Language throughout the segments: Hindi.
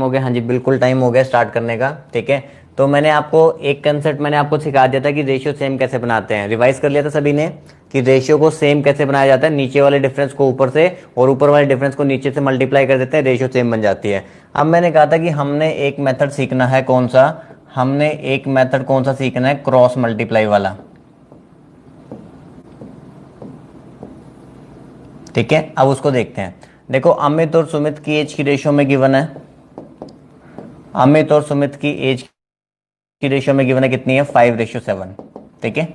हो गया? हाँ जी, बिल्कुल टाइम हो गया स्टार्ट करने का। ठीक है, तो मैंने आपको एक कंसेप्ट मैंने आपको सिखा दिया था कि रेशियो सेम कैसे बनाते हैं। रिवाइज कर लिया था सभी ने कि रेशियो को सेम कैसे बनाया जाता है। नीचे वाले डिफरेंस को ऊपर से और ऊपर वाले डिफरेंस को नीचे से मल्टीप्लाई कर देते हैं, रेशियो सेम बन जाती है। अब मैंने कहा था कि हमने एक मेथड सीखना है, कौन सा? हमने एक मेथड कौन सा सीखना है? क्रॉस मल्टीप्लाई वाला। ठीक है, अब उसको देखते हैं। देखो, अमित और सुमित की एज की रेशियो में गिवन है, अमित और सुमित की एज की रेशियो में गिवन है कितनी है? 5:7। ठीक है,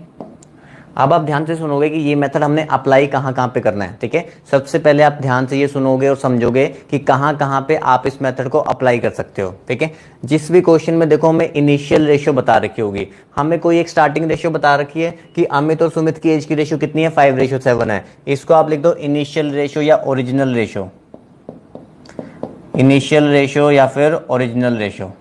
अब आप ध्यान से सुनोगे कि ये मेथड हमने अप्लाई कहां कहां पे करना है। ठीक है, सबसे पहले आप ध्यान से ये सुनोगे और समझोगे कि कहां कहां पे आप इस मेथड को अप्लाई कर सकते हो। ठीक है, जिस भी क्वेश्चन में देखो हमें इनिशियल रेशियो बता रखी होगी, हमें कोई एक स्टार्टिंग रेशियो बता रखी है कि अमित और सुमित की एज की रेशियो कितनी है? 5:7 है। इसको आप लिख दो इनिशियल रेशियो या ओरिजिनल रेशियो, इनिशियल रेशियो या फिर ओरिजिनल रेशियो।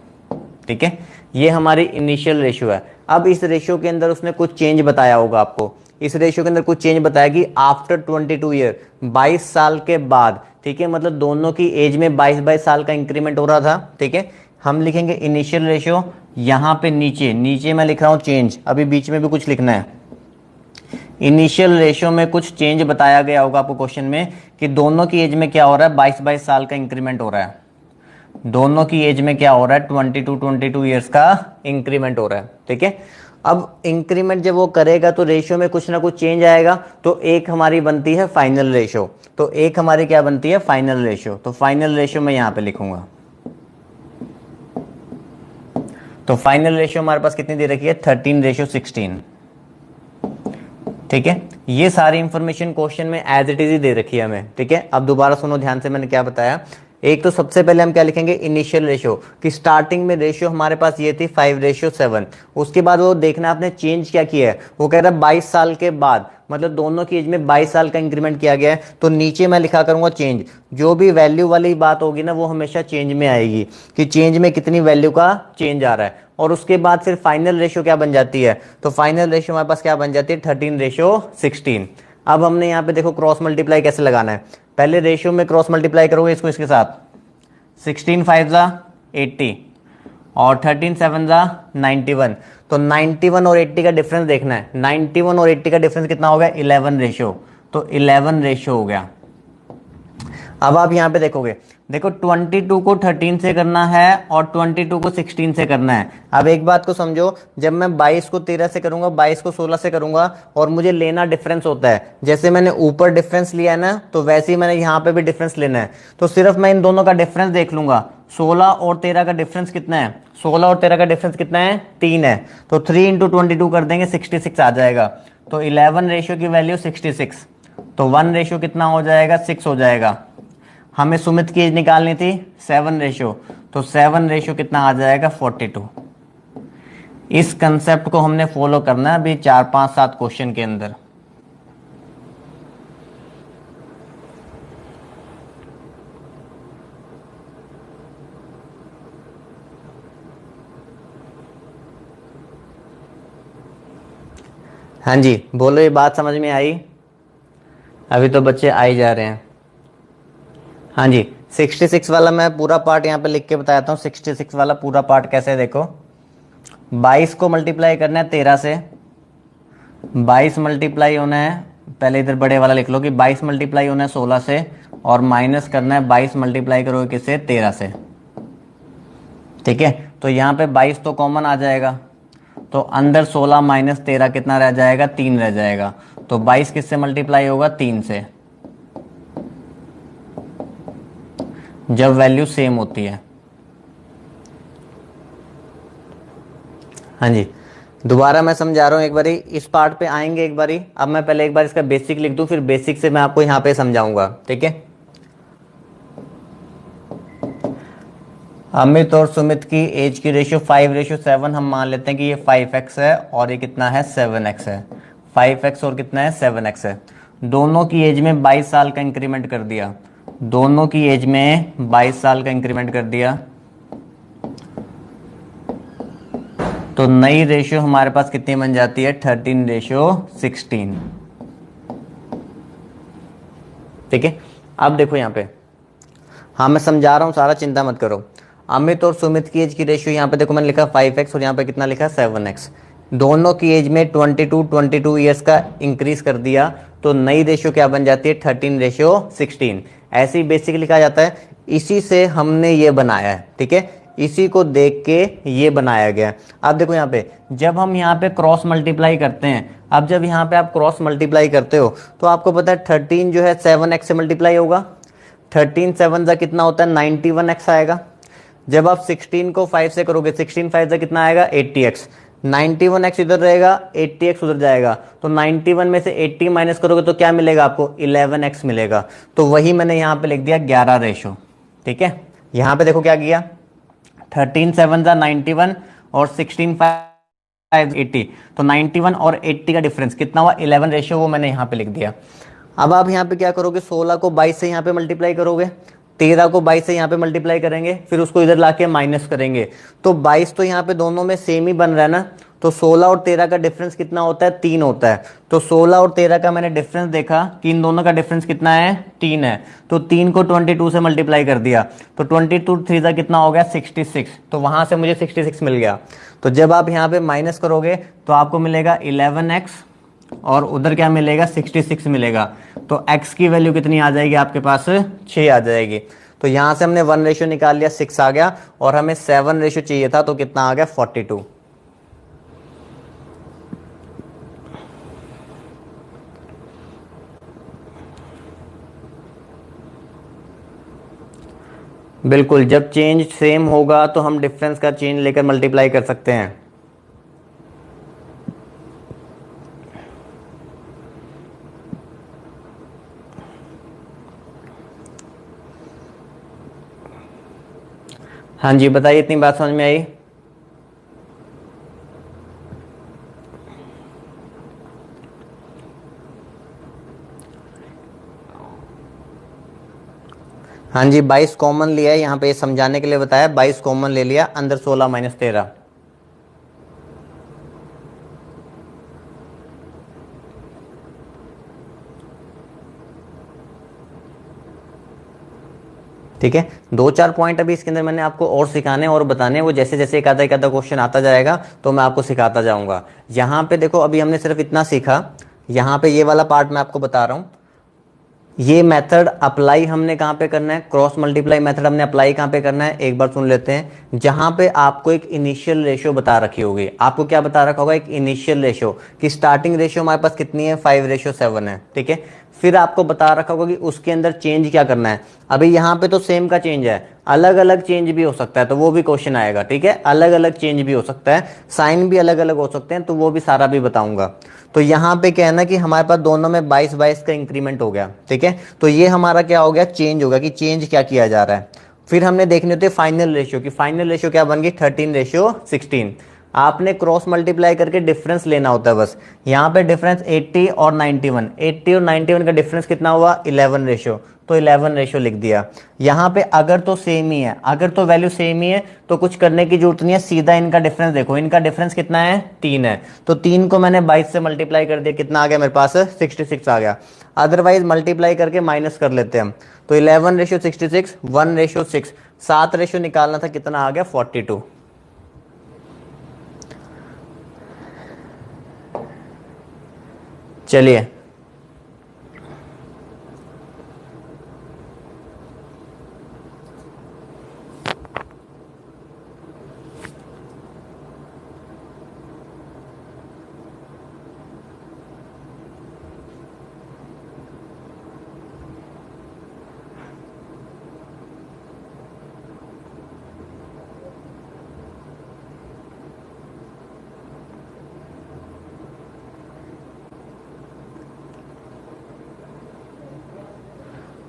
ठीक है, ये हमारी इनिशियल रेशियो है। अब इस रेशियो के अंदर उसने कुछ चेंज बताया होगा आपको, इस रेशियो के अंदर कुछ चेंज बताया कि आफ्टर 22 ईयर, 22 साल के बाद। ठीक है, मतलब दोनों की एज में 22-22 साल का इंक्रीमेंट हो रहा था। ठीक है, हम लिखेंगे इनिशियल रेशियो। यहां पे नीचे नीचे मैं लिख रहा हूं चेंज, अभी बीच में भी कुछ लिखना है। इनिशियल रेशियो में कुछ चेंज बताया गया होगा आपको क्वेश्चन में कि दोनों की एज में क्या हो रहा है? 22-22 साल का इंक्रीमेंट हो रहा है। दोनों की एज में क्या हो रहा है? 22 ईयर्स का इंक्रीमेंट हो रहा है। ठीक है, अब इंक्रीमेंट जब वो करेगा तो रेशियो में कुछ ना कुछ चेंज आएगा, तो एक हमारी बनती है फाइनल रेशियो। तो एक हमारी क्या बनती है? Final ratio. तो फाइनल रेशियो मैं यहां पे लिखूंगा। तो फाइनल रेशियो हमारे पास कितनी दे रखी है? 13:16। ठीक है, ये सारी इंफॉर्मेशन क्वेश्चन में एज इट इज ही दे रखी है हमें। ठीक है, अब दोबारा सुनो ध्यान से, मैंने क्या बताया। एक तो सबसे पहले हम क्या लिखेंगे? इनिशियल रेशियो, कि स्टार्टिंग में रेशियो हमारे पास ये थी 5:7। उसके बाद वो देखना आपने चेंज क्या किया है। वो कह रहा है 22 साल के बाद, मतलब दोनों की एज में 22 साल का इंक्रीमेंट किया गया है। तो नीचे मैं लिखा करूंगा चेंज। जो भी वैल्यू वाली बात होगी ना, वो हमेशा चेंज में आएगी कि चेंज में कितनी वैल्यू का चेंज आ रहा है। और उसके बाद फिर फाइनल रेशियो क्या बन जाती है? तो फाइनल रेशियो हमारे पास क्या बन जाती है? 13:16। अब हमने यहाँ पे देखो क्रॉस मल्टीप्लाई कैसे लगाना है। पहले रेशियो में क्रॉस मल्टीप्लाई करोगे इसको इसके साथ। 16 5 80 और 13 7 91। तो 91 और 80 का डिफरेंस देखना है। 91 और 80 का डिफरेंस कितना हो गया? 11 रेशियो। तो 11 रेशियो हो गया। अब आप यहां पे देखोगे, देखो 22 को 13 से करना है और 22 को 16 से करना है। अब एक बात को समझो, जब मैं 22 को 13 से करूंगा, 22 को 16 से करूंगा, और मुझे लेना डिफरेंस होता है, जैसे मैंने ऊपर डिफरेंस लिया है ना, तो वैसे ही मैंने यहाँ पे भी डिफरेंस लेना है। तो सिर्फ मैं इन दोनों का डिफरेंस देख लूंगा। 16 और 13 का डिफरेंस कितना है? 16 और 13 का डिफरेंस कितना है? 3 है। तो 3 इंटू 22 कर देंगे, 66 आ जाएगा। तो 11 रेशियो की वैल्यू 66। तो 1 रेशियो कितना हो जाएगा? 6 हो जाएगा। हमें सुमित की एज निकालनी थी 7 रेशियो। तो 7 रेशियो कितना आ जाएगा? 42। इस कंसेप्ट को हमने फॉलो करना है अभी 4 5 7 क्वेश्चन के अंदर। हाँ जी, बोलो, ये बात समझ में आई? अभी तो बच्चे आ ही जा रहे हैं। हाँ जी, 66 वाला मैं पूरा पार्ट यहाँ पे लिख के बताता हूँ। 66 वाला पूरा पार्ट कैसे है देखो। 22 को मल्टीप्लाई करना है 13 से, 22 मल्टीप्लाई होना है, पहले इधर बड़े वाला लिख लो कि 22 मल्टीप्लाई होना है 16 से, और माइनस करना है 22 मल्टीप्लाई करोगे किससे? 13 से। ठीक है, तो यहाँ पे 22 तो कॉमन आ जाएगा, तो अंदर 16 माइनस 13 कितना रह जाएगा? 3 रह जाएगा। तो 22 किससे मल्टीप्लाई होगा? 3 से, जब वैल्यू सेम होती है। हाँ जी, दोबारा मैं समझा रहा हूँ एक बारी, इस पार्ट पे आएंगे एक बारी। अब मैं पहले एक बार इसका बेसिक लिख दूं, फिर बेसिक से मैं आपको यहाँ पे समझाऊंगा। ठीक है, अमित और सुमित की एज की रेशियो 5:7। हम मान लेते हैं कि ये 5x है और ये कितना है? 7x है। 5x और कितना है? 7x है। दोनों की एज में 22 साल का इंक्रीमेंट कर दिया, दोनों की एज में 22 साल का इंक्रीमेंट कर दिया। तो नई रेशियो हमारे पास कितनी बन जाती है? 13:16। ठीक है, अब देखो यहां पे, हाँ मैं समझा रहा हूं सारा, चिंता मत करो। अमित और सुमित की एज की रेशियो यहाँ पे देखो मैंने लिखा 5x और यहाँ पे कितना लिखा 7x। दोनों की एज में 22 ईयर्स का इंक्रीज कर दिया तो नई रेशियो क्या बन जाती है 13:16। ऐसे ही बेसिकली कहा जाता है, इसी से हमने ये बनाया है, ठीक है, इसी को देख के ये बनाया गया। अब देखो यहाँ पे जब हम यहाँ पे क्रॉस मल्टीप्लाई करते हैं, अब जब यहाँ पे आप क्रॉस मल्टीप्लाई करते हो तो आपको पता है 13 जो है 7x से मल्टीप्लाई होगा। 13 7 जा कितना होता है 91x आएगा। जब आप 16 को 5 से करोगे 16 5 जा कितना आएगा 80x। 91x इधर रहेगा 80x उधर जाएगा तो 91 में से 80 माइनस करोगे तो क्या मिलेगा आपको 11x मिलेगा। तो वही मैंने यहाँ पे लिख दिया 11 रेशो। ठीक है, यहाँ पे देखो क्या किया 13 7 जा 91 और 16 5 80, तो 91 और 80 का डिफरेंस कितना हुआ 11 रेशियो, वो मैंने यहाँ पे लिख दिया। अब आप यहाँ पे क्या करोगे 16 को 22 से यहाँ पे मल्टीप्लाई करोगे, 13 को 22 से यहाँ पे मल्टीप्लाई करेंगे, फिर उसको इधर लाके माइनस करेंगे तो 22 तो यहाँ पे दोनों में सेम ही बन रहा है ना, तो 16 और 13 का डिफरेंस कितना होता है 3 होता है। तो 16 और 13 का मैंने डिफरेंस देखा कि इन दोनों का डिफरेंस कितना है 3 है, तो 3 को 22 से मल्टीप्लाई कर दिया तो 22 3 का कितना हो गया 66, तो वहां से मुझे 66 मिल गया। तो जब आप यहाँ पे माइनस करोगे तो आपको मिलेगा 11x और उधर क्या मिलेगा 66 मिलेगा, तो x की वैल्यू कितनी आ जाएगी आपके पास 6 आ जाएगी। तो यहां से हमने 1 रेशियो निकाल लिया 6 आ गया और हमें 7 रेशियो चाहिए था तो कितना आ गया 42। बिल्कुल, जब चेंज सेम होगा तो हम डिफरेंस का चेंज लेकर मल्टीप्लाई कर सकते हैं। हाँ जी बताइए, इतनी बात समझ में आई? हाँ जी 22 कॉमन लिया है, यहाँ पे समझाने के लिए बताया, 22 कॉमन ले लिया, अंदर 16 माइनस 13। ठीक है, 2-4 पॉइंट अभी इसके अंदर मैंने आपको और सिखाने और बताने, वो जैसे जैसे एक आधा क्वेश्चन आता जाएगा तो मैं आपको सिखाता जाऊंगा। यहाँ पे देखो अभी हमने सिर्फ इतना सीखा, यहाँ पे ये वाला पार्ट मैं आपको बता रहा हूँ। ये मेथड अप्लाई हमने कहाँ पे करना है, क्रॉस मल्टीप्लाई मेथड हमने अप्लाई कहाँ पे करना है, एक बार सुन लेते हैं। जहां पे आपको एक इनिशियल रेशियो बता रखी होगी, आपको क्या बता रखा होगा एक इनिशियल रेशियो कि स्टार्टिंग रेशियो हमारे पास कितनी है 5:7 है। ठीक है, फिर आपको बता रखा होगा कि उसके अंदर चेंज क्या करना है। अभी यहाँ पे तो सेम का चेंज है, अलग अलग चेंज भी हो सकता है, तो वो भी क्वेश्चन आएगा। ठीक है, अलग अलग चेंज भी हो सकता है, साइन भी अलग अलग हो सकते हैं, तो वो भी सारा भी बताऊंगा। तो यहाँ पे क्या है ना कि हमारे पास दोनों में 22 का इंक्रीमेंट हो गया। ठीक है, तो ये हमारा क्या हो गया चेंज होगा कि चेंज क्या किया जा रहा है। फिर हमने देखने होते फाइनल रेशियो की, फाइनल रेशियो क्या बन गई 13:16। आपने क्रॉस मल्टीप्लाई करके डिफरेंस लेना होता है बस। यहाँ पे डिफरेंस 80 और 91, 80 और 91 का डिफरेंस कितना हुआ 11 रेशियो, तो 11 रेशियो लिख दिया। यहाँ पे अगर तो सेम ही है, अगर तो वैल्यू सेम ही है तो कुछ करने की जरूरत नहीं है, सीधा इनका डिफरेंस देखो, इनका डिफरेंस कितना है 3 है, तो 3 को मैंने 22 से मल्टीप्लाई कर दिया, कितना आ गया मेरे पास 66 आ गया। अदरवाइज मल्टीप्लाई करके माइनस कर लेते हैं हम, तो 11:66, 1:6, 7 रेशियो निकालना था, कितना आ गया 42। चलिए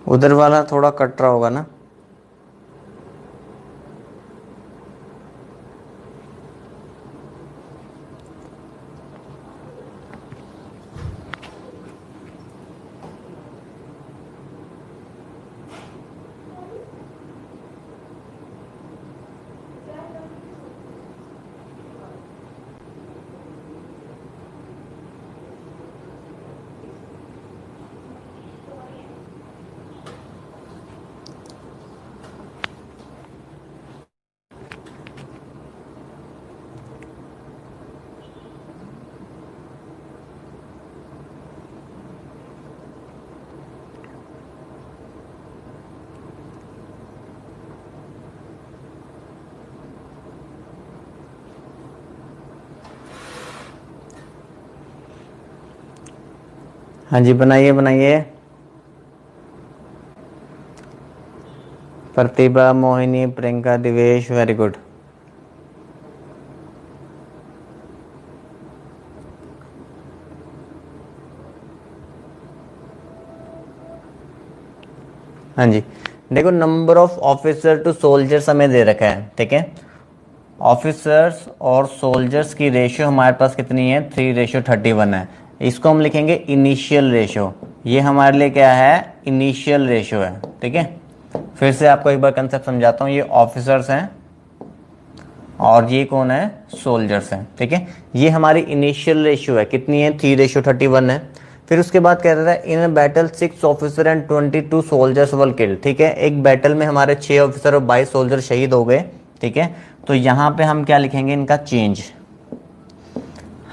उधर वाला थोड़ा कट रहा होगा ना। हाँ जी, बनाइए बनाइए। Pratibha, Mohini, Priyanka, Divesh, very good. हाँ जी, देखो number of officer to soldiers हमें दे रखा है, ठीक है। ऑफिसर्स और सोल्जर्स की रेशियो हमारे पास कितनी है, 3:31 है। इसको हम लिखेंगे इनिशियल रेशियो। ये हमारे लिए क्या है, इनिशियल रेशियो है, ठीक है। फिर से आपको एक बार कंसेप्ट समझाता हूँ। ये ऑफिसर्स हैं और ये कौन है, सोल्जर्स हैं, ठीक है। ये हमारी इनिशियल रेशियो है, कितनी है, 3:31 है। फिर उसके बाद कह रहा है इन battle 6 officer and 22 soldiers were killed, ठीक है। एक बैटल में हमारे 6 ऑफिसर और 22 सोल्जर शहीद हो गए, ठीक है। तो यहां पे हम क्या लिखेंगे, इनका चेंज।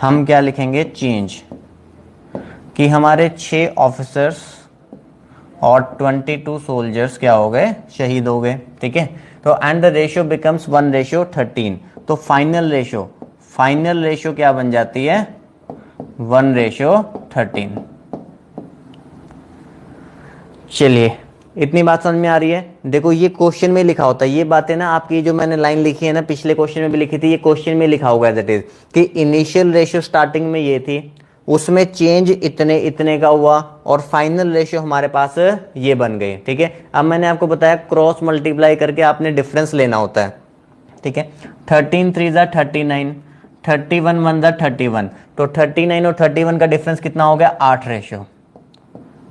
हम क्या लिखेंगे, चेंज, कि हमारे 6 ऑफिसर्स और 22 सोल्जर्स क्या हो गए, शहीद हो गए, ठीक है। तो एंड द रेशियो बिकम्स 1:13। तो फाइनल रेशियो क्या बन जाती है, 1:13। चलिए, इतनी बात समझ में आ रही है। देखो ये क्वेश्चन में लिखा होता है, ये बातें ना आपकी जो मैंने लाइन लिखी है ना, पिछले क्वेश्चन में भी लिखी थी, ये क्वेश्चन में लिखा होगा एज इट इज, कि इनिशियल रेशियो स्टार्टिंग में ये थी, उसमें चेंज इतने इतने का हुआ और फाइनल रेशियो हमारे पास ये बन गई, ठीक है। अब मैंने आपको बताया क्रॉस मल्टीप्लाई करके आपने डिफरेंस लेना होता है, ठीक है। 13 3 जा 39, 31 1 जा 31। तो 39 और 31 का डिफरेंस कितना हो गया, 8 रेशियो।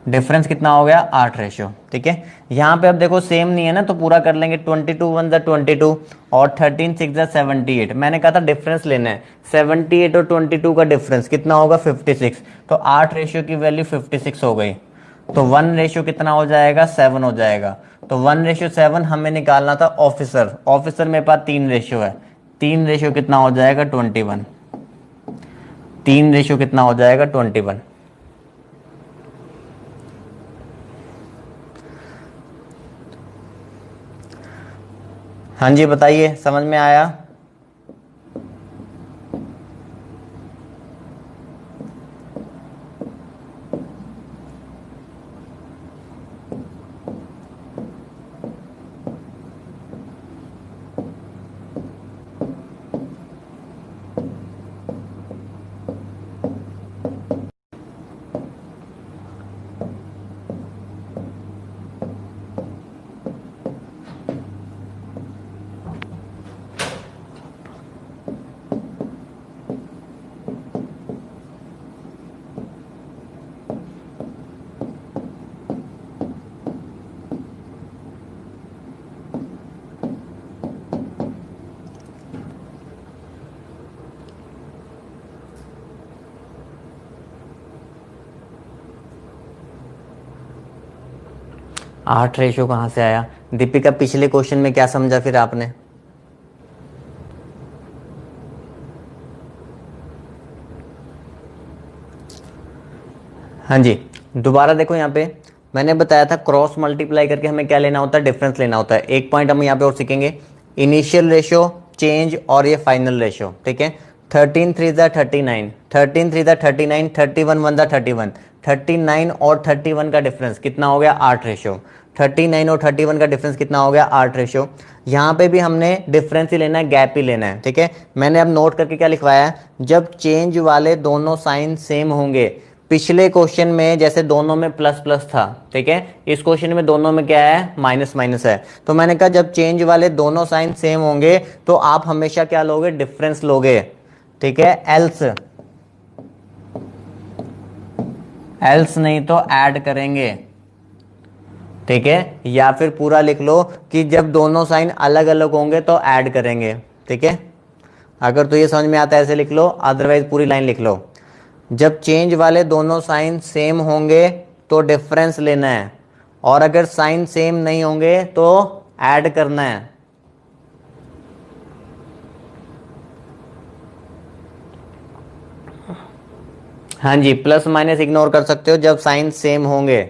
डिफरेंस कितना हो गया, 8 रेशियो, ठीक है। यहां पे अब देखो सेम नहीं है ना, तो पूरा कर लेंगे। 22 1 जा 22 और 13 6 जा 78। मैंने कहा था डिफरेंस लेना है, 78 और 22 का डिफरेंस कितना होगा, 56। तो 8 रेशियो की वैल्यू 56 हो गई। तो 1 रेशियो कितना हो जाएगा, 7 हो जाएगा। तो 1:7 हमें निकालना था ऑफिसर। ऑफिसर मेरे पास 3 रेशियो है, 3 रेशियो कितना हो जाएगा, 21। 3 रेशियो कितना हो जाएगा, 21। हाँ जी बताइए, समझ में आया। 8 रेशियो कहाँ से आया, दीपिका पिछले क्वेश्चन में क्या समझा फिर आपने। हाँ जी, दोबारा देखो यहाँ पे मैंने बताया था क्रॉस मल्टीप्लाई करके हमें क्या लेना होता है, डिफरेंस लेना होता है। एक पॉइंट हम यहाँ पे और सीखेंगे, इनिशियल रेशियो, चेंज और ये फाइनल रेशियो, ठीक है। 13 3 जा 39, 13 3 जा 39, 31 1 जा 31। 39 और 31 का डिफरेंस कितना हो गया, 8 रेशियो। 39 और 31 का डिफरेंस कितना हो गया, 8 रेशियो। यहाँ पे भी हमने डिफरेंस ही लेना है, गैप ही लेना है, ठीक है। मैंने अब नोट करके क्या लिखवाया है, जब चेंज वाले दोनों साइन सेम होंगे, पिछले क्वेश्चन में जैसे दोनों में प्लस प्लस था, ठीक है, इस क्वेश्चन में दोनों में क्या है, माइनस माइनस है। तो मैंने कहा जब चेंज वाले दोनों साइन सेम होंगे तो आप हमेशा क्या लोगे, डिफरेंस लोगे, ठीक है। एल्स एल्स नहीं तो ऐड करेंगे, ठीक है। या फिर पूरा लिख लो कि जब दोनों साइन अलग अलग होंगे तो ऐड करेंगे, ठीक है। अगर तो ये समझ में आता है ऐसे लिख लो, अदरवाइज पूरी लाइन लिख लो। जब चेंज वाले दोनों साइन सेम होंगे तो डिफरेंस लेना है, और अगर साइन सेम नहीं होंगे तो ऐड करना है। हाँ जी, प्लस माइनस इग्नोर कर सकते हो जब साइन सेम होंगे।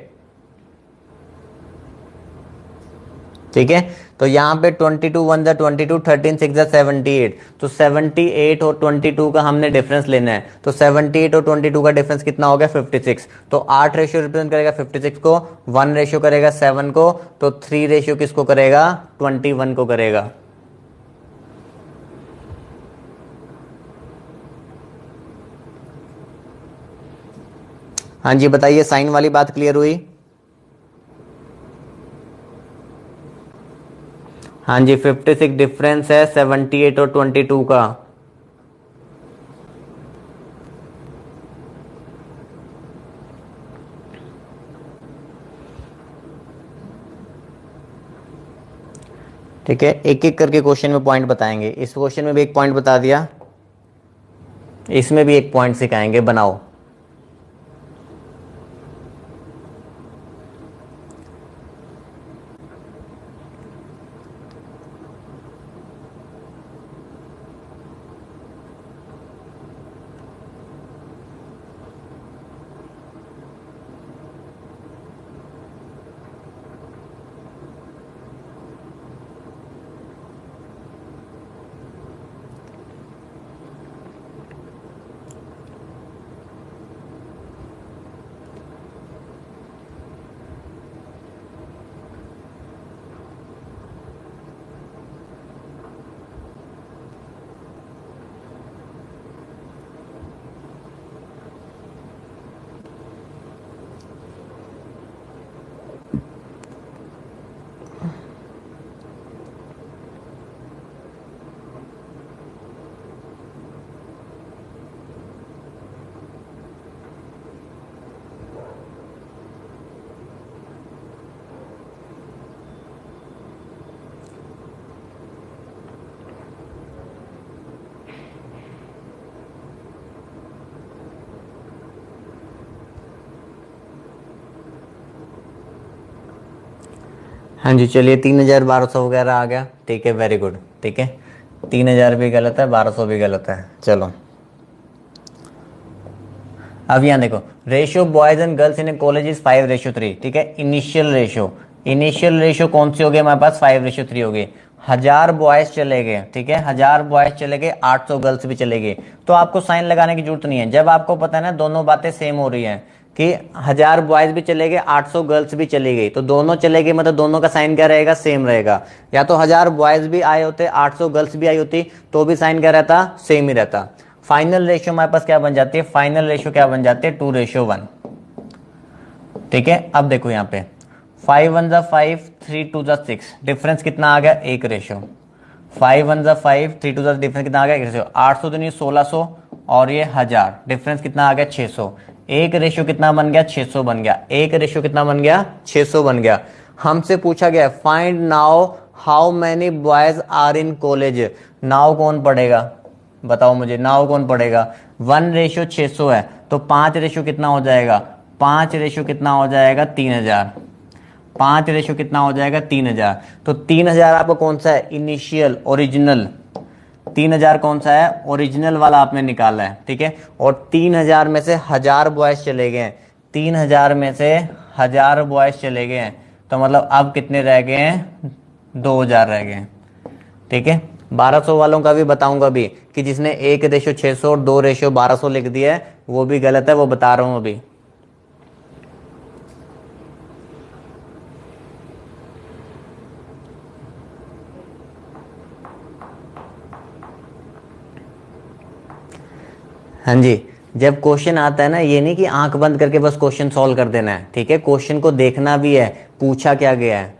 ठीक है। तो यहाँ पे 22 1 जा 22, 13 6 जा 78, तो 78 और 22 का हमने डिफरेंस लेना है। तो 78 और 22 का डिफरेंस कितना हो गया 56। तो 8 रेशियो रिप्रेजेंट करेगा 56 को, 1 रेशियो करेगा 7 को, तो 3 रेशियो किसको करेगा 21 को करेगा। हाँ जी बताइए, साइन वाली बात क्लियर हुई? हाँ जी 56 डिफरेंस है 78 और 22 का। ठीक है, एक एक करके क्वेश्चन में पॉइंट बताएंगे। इस क्वेश्चन में भी एक पॉइंट बता दिया, इसमें भी एक पॉइंट सिखाएंगे, बनाओ। हाँ जी चलिए 3,1200 वगैरह आ गया। ठीक है वेरी गुड। ठीक है 3,000 भी गलत है, 1200 भी गलत है। चलो अब यहाँ देखो, ratio boys and girls in A college is 5:3। ठीक है, इनिशियल रेशियो कौन सी हो गई हमारे पास 5:3 हो गई। 1000 बॉयज चले गए, ठीक है 1000 बॉयज चले गए, 800 गर्ल्स भी चले गए, तो आपको साइन लगाने की जरूरत नहीं है। जब आपको पता है ना दोनों बातें सेम हो रही हैं कि 1000 बॉयज भी चले गए, 800 गर्ल्स भी चली गई, तो दोनों चले गए मतलब दोनों का साइन क्या रहेगा सेम रहेगा। या तो 1000 बॉयज भी आए होते, 800 गर्ल्स भी आई होती, तो भी साइन क्या रहता सेम ही रहता। फाइनल रेशियो हमारे पास क्या बन जाती है, फाइनल रेशियो क्या बन जाती है 2:1। ठीक है अब देखो यहाँ पे 5 1 जा 5, 3 2 जा 6, डिफरेंस कितना आ गया 1 रेशियो। 5 1 जा 5, 3 2 जा डिफरेंस कितना आ गया 1 रेशियो। 800 तो नहीं 1600 और ये 1000, डिफरेंस कितना आ गया 600। एक रेशियो कितना बन गया 600 बन गया। एक रेशियो कितना बन गया 600 बन गया। हमसे पूछा गया find now how many boys are in college. Now कौन पढ़ेगा बताओ मुझे, नाउ कौन पढ़ेगा। 1:600 है तो 5 रेशियो कितना हो जाएगा, 5 रेशियो कितना हो जाएगा 3000। 5 रेशियो कितना हो जाएगा 3000। तो 3000 आपका कौन सा है इनिशियल ओरिजिनल, 3000 कौन सा है ओरिजिनल वाला आपने निकाला है। ठीक है और 3000 में से 1000 बॉयज चले गए हैं, 3000 में से 1000 बॉयज चले गए हैं, तो मतलब अब कितने रह गए हैं 2000 रह गए हैं। ठीक है 1200 वालों का भी बताऊंगा अभी कि जिसने 1:600 और 2:1200 लिख दिया है वो भी गलत है, वो बता रहा हूं अभी। हाँ जी जब क्वेश्चन आता है ना, ये नहीं कि आंख बंद करके बस क्वेश्चन सॉल्व कर देना है। ठीक है क्वेश्चन को देखना भी है, पूछा क्या गया है।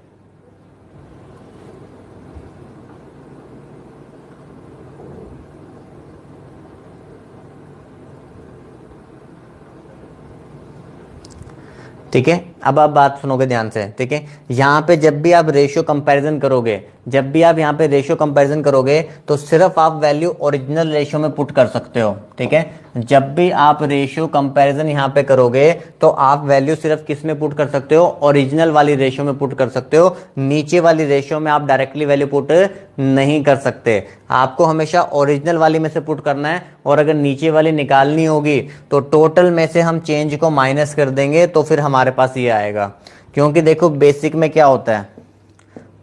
ठीक है अब आप बात सुनोगे ध्यान से। ठीक है यहाँ पे जब भी आप रेशियो कंपैरिजन करोगे, जब भी आप यहाँ पे रेशियो कंपैरिजन करोगे तो सिर्फ आप वैल्यू ओरिजिनल रेशियो में पुट कर सकते हो। ठीक है जब भी आप रेशियो कंपैरिजन यहाँ पे करोगे तो आप वैल्यू सिर्फ किस में पुट कर सकते हो, ओरिजिनल वाली रेशियो में पुट कर सकते हो। नीचे वाली रेशियो में आप डायरेक्टली वैल्यू पुट नहीं कर सकते, आपको हमेशा ओरिजिनल वाली में से पुट करना है। और अगर नीचे वाली निकालनी होगी तो टोटल में से हम चेंज को माइनस कर देंगे, तो फिर हमारे पास ये आएगा। क्योंकि देखो बेसिक में क्या होता है,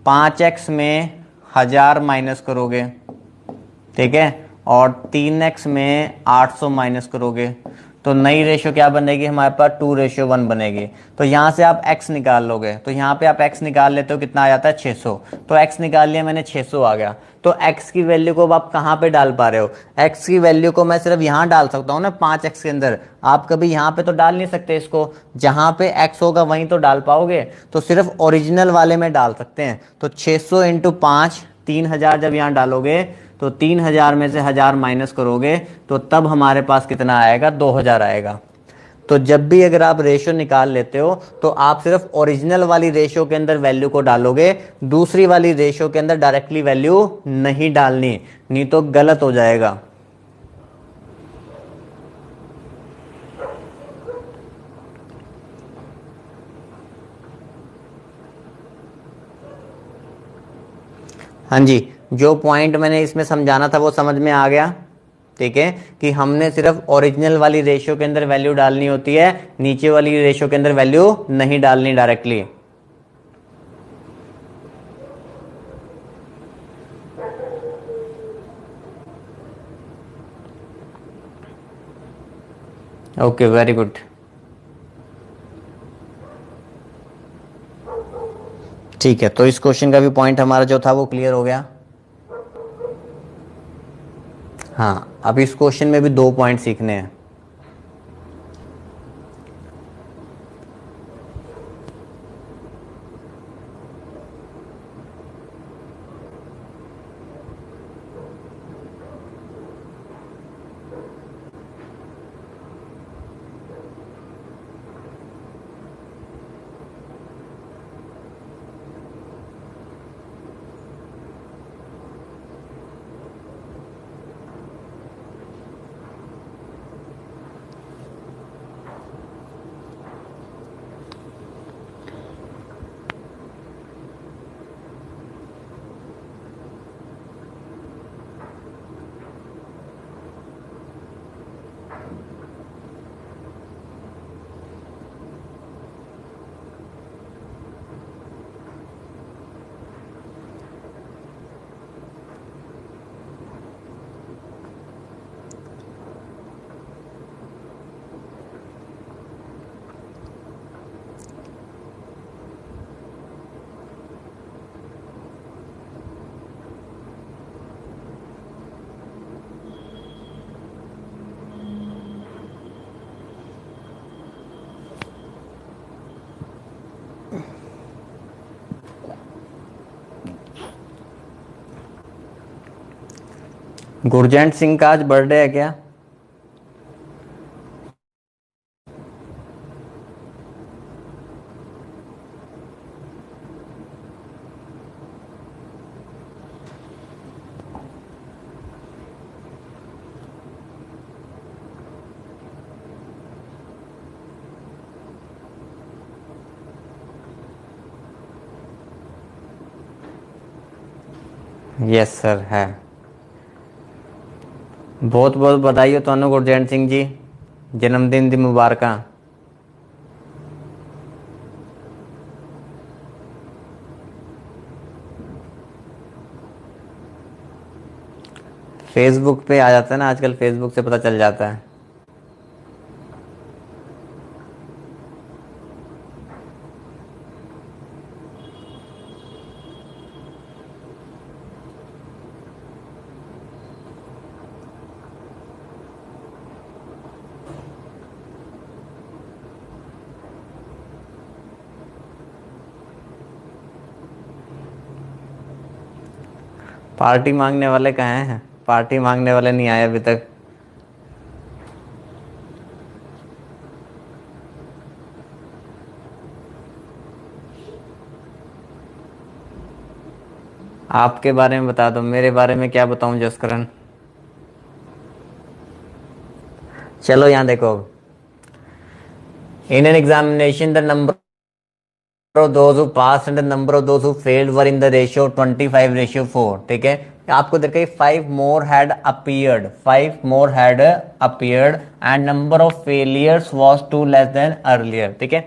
5x में 1000 माइनस करोगे, ठीक है, और 3x में 800 माइनस करोगे, तो नई रेशो क्या बनेगी हमारे पास? 2:1 बनेगी। तो यहाँ से आप x निकाल लोगे, तो यहाँ पे आप x निकाल लेते हो, कितना आ जाता है? 600। तो x निकाल लिया मैंने, 600 आ गया। तो x की वैल्यू को अब आप कहाँ पे डाल पा रहे हो? x की वैल्यू को मैं सिर्फ यहाँ डाल सकता हूँ ना, 5x के अंदर। आप कभी यहाँ पे तो डाल नहीं सकते इसको, जहाँ पे x होगा वहीं तो डाल पाओगे, तो सिर्फ ओरिजिनल वाले में डाल सकते हैं। तो 600 इंटू 5, 3000 जब यहाँ डालोगे तो 3000 में से 1000 माइनस करोगे तो तब हमारे पास कितना आएगा? 2000 आएगा। तो जब भी अगर आप रेशो निकाल लेते हो तो आप सिर्फ ओरिजिनल वाली रेशो के अंदर वैल्यू को डालोगे, दूसरी वाली रेशो के अंदर डायरेक्टली वैल्यू नहीं डालनी, नहीं तो गलत हो जाएगा। हाँ जी, जो पॉइंट मैंने इसमें समझाना था वो समझ में आ गया, ठीक है, कि हमने सिर्फ ओरिजिनल वाली रेशियो के अंदर वैल्यू डालनी होती है, नीचे वाली रेशियो के अंदर वैल्यू नहीं डालनी डायरेक्टली। Okay, very good. ठीक है, तो इस क्वेश्चन का भी पॉइंट हमारा जो था वो क्लियर हो गया। हाँ, अब इस क्वेश्चन में भी 2 पॉइंट सीखने हैं। गुरजंट सिंह का आज बर्थडे है क्या? यस सर, है। बहुत बहुत बधाई हो ਤੁਹਾਨੂੰ गुरजंट सिंह जी, जन्मदिन दी मुबारकां। फेसबुक पे आ जाता है ना आजकल, फेसबुक से पता चल जाता है। पार्टी मांगने वाले कहाँ हैं? पार्टी मांगने वाले नहीं आए अभी तक। आपके बारे में बता दो, मेरे बारे में क्या बताऊं जसकरण। चलो यहाँ देखो, in an examination the number of those who passed and the number of those who failed were in the ratio 25:4, ठीक है। आपको देखा 5 more had appeared, 5 more had appeared and number of failures was 2 less than earlier, ठीक है।